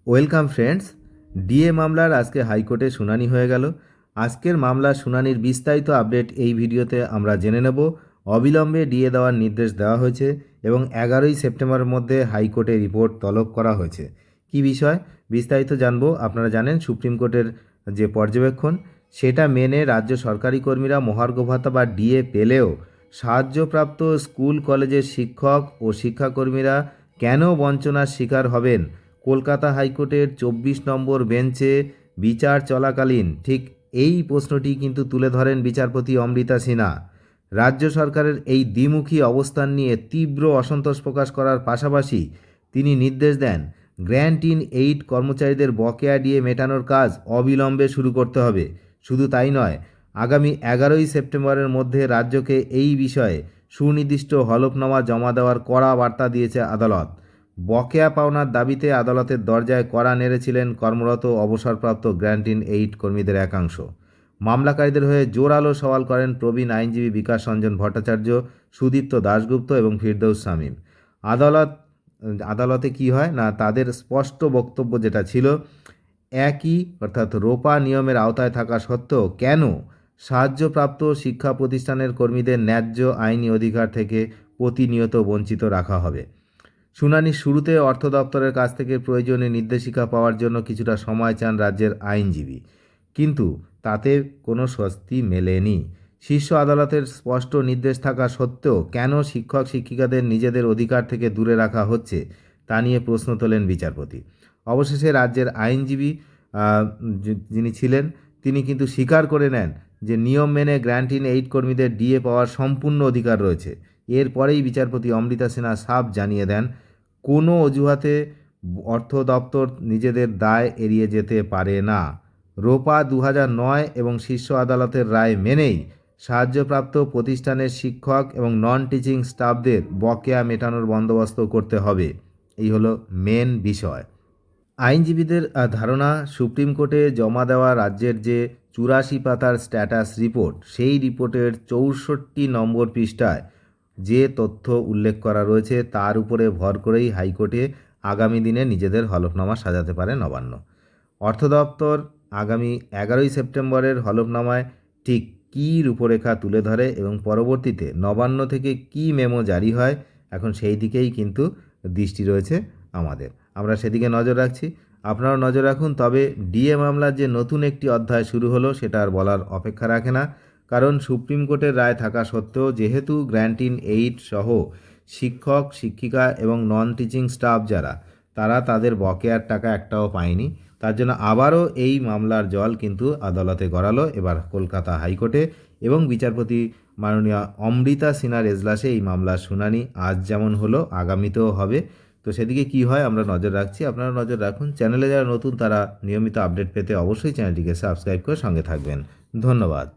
Welcome friends. DA মামলার আজকে হাইকোর্টে শুনানি হয়ে গেল। আজকের মামলার শুনানির বিস্তারিত আপডেট এই ভিডিওতে আমরা জেনে নেব। অবিলম্বে ডিএ দেওয়ার নির্দেশ দেওয়া হয়েছে এবং 11ই সেপ্টেম্বরের মধ্যে হাইকোর্টে রিপোর্ট তলব করা হয়েছে। কি বিষয় বিস্তারিত জানবো। আপনারা জানেন সুপ্রিম কোর্টের যে পর্যবেক্ষণ সেটা মেনে রাজ্য সরকারি কর্মীরা মহার্ঘ ভাতা বা ডিএ পেলেও সাহায্যপ্রাপ্ত স্কুল কলেজের শিক্ষক ও শিক্ষাকর্মীরা কেন বঞ্চনার শিকার হবেন, কলকাতা হাইকোর্টের 24 নম্বর বেঞ্চে বিচার চলাকালীন ঠিক এই প্রশ্নটি কিন্তু তুলে ধরেন বিচারপতি অমৃতা সিনহা। রাজ্য সরকারের এই দ্বিমুখী অবস্থান নিয়ে তীব্র অসন্তোষ প্রকাশ করার পাশাপাশি তিনি নির্দেশ দেন গ্র্যান্ট ইন এইড কর্মচারীদের বকেয়া ডিএ মেটানোর কাজ অবিলম্বে শুরু করতে হবে। শুধু তাই নয়, আগামী 11ই সেপ্টেম্বরের মধ্যে রাজ্যকে এই বিষয়ে সুনির্দিষ্ট হলফনামা জমা দেওয়ার কড়া বার্তা দিয়েছে আদালত। বকেয়া পাওনার দাবিতে আদালতের দরজায় কড়া নেড়েছিলেন কর্মরত অবসরপ্রাপ্ত গ্র্যান্ট ইন এইড কর্মীদের একাংশ। মামলাকারীদের হয়ে জোরালো সওয়াল করেন প্রবীণ আইনজীবী বিকাশ রঞ্জন ভট্টাচার্য, সুদীপ্ত দাশগুপ্ত এবং ফিরদৌস শামীম। আদালতে কি হয় না, তাদের স্পষ্ট বক্তব্য যেটা ছিল, একই অর্থাৎ রোপা নিয়মের আওতায় থাকা সত্ত্বেও কেন সাহায্যপ্রাপ্ত শিক্ষা প্রতিষ্ঠানের কর্মীদের ন্যায্য আইনি অধিকার থেকে প্রতিনিয়ত বঞ্চিত রাখা হবে। শুনানির শুরুতে অর্থ দপ্তরের কাছ থেকে প্রয়োজনীয় নির্দেশিকা পাওয়ার জন্য কিছুটা সময় চান রাজ্যের আইনজীবী, কিন্তু তাতে কোনো স্বস্তি মেলেনি। শীর্ষ আদালতের স্পষ্ট নির্দেশ থাকা সত্ত্বেও কেন শিক্ষক শিক্ষিকাদের নিজেদের অধিকার থেকে দূরে রাখা হচ্ছে তা নিয়ে প্রশ্ন তোলেন বিচারপতি। অবশেষে রাজ্যের আইনজীবী যিনি ছিলেন তিনি কিন্তু স্বীকার করে নেন যে নিয়ম মেনে গ্র্যান্ট ইন এইড কর্মীদের ডিএ পাওয়ার সম্পূর্ণ অধিকার রয়েছে। এরপরেই বিচারপতি অমৃতা সিনহা সাফ জানিয়ে দেন, কোনো অজুহাতে অর্থ দপ্তর নিজেদের দায় এড়িয়ে যেতে পারে না। রোপা 2009 এবং শীর্ষ আদালতের রায় মেনেই সাহায্যপ্রাপ্ত প্রতিষ্ঠানের শিক্ষক এবং নন টিচিং স্টাফদের বকেয়া মেটানোর বন্দোবস্ত করতে হবে। এই হলো মেন বিষয়। আইনজীবীদের ধারণা, সুপ্রিম কোর্টে জমা দেওয়া রাজ্যের যে 84 পাতার স্ট্যাটাস রিপোর্ট, সেই রিপোর্টের 64 নম্বর পৃষ্ঠায় যে তথ্য উল্লেখ করা রয়েছে তার উপরে ভর করেই হাইকোর্টে আগামী দিনে নিজেদের হলফনামা সাজাতে পারে নবান্ন। অর্থ দপ্তর আগামী 11ই সেপ্টেম্বরের হলফনামায় ঠিক কী রূপরেখা তুলে ধরে এবং পরবর্তীতে নবান্ন থেকে কী মেমো জারি হয়, এখন সেই দিকেই কিন্তু দৃষ্টি রয়েছে আমাদের। আমরা সেদিকে নজর রাখছি, আপনারাও নজর রাখুন। তবে ডিএ মামলার যে নতুন একটি অধ্যায় শুরু হলো সেটা আর বলার অপেক্ষা রাখে না, কারণ সুপ্রিম কোর্টের রায় থাকা সত্ত্বেও যেহেতু গ্র্যান্ট ইন এইড সহ শিক্ষক শিক্ষিকা এবং নন টিচিং স্টাফ যারা, তারা তাদের বকেয়ার টাকা একটাও পায়নি, তার জন্য আবারও এই মামলার জল কিন্তু আদালতে গড়ালো এবার কলকাতা হাইকোর্টে, এবং বিচারপতি মাননীয় অমৃতা সিনহার এজলাসে এই মামলার শুনানি আজ যেমন হলো আগামীতেও হবে। তো সেদিকে কি হয় আমরা নজর রাখছি, আপনারা নজর রাখুন। চ্যানেলে যারা নতুন তারা নিয়মিত আপডেট পেতে অবশ্যই চ্যানেলটিকে সাবস্ক্রাইব করে সঙ্গে থাকবেন। ধন্যবাদ।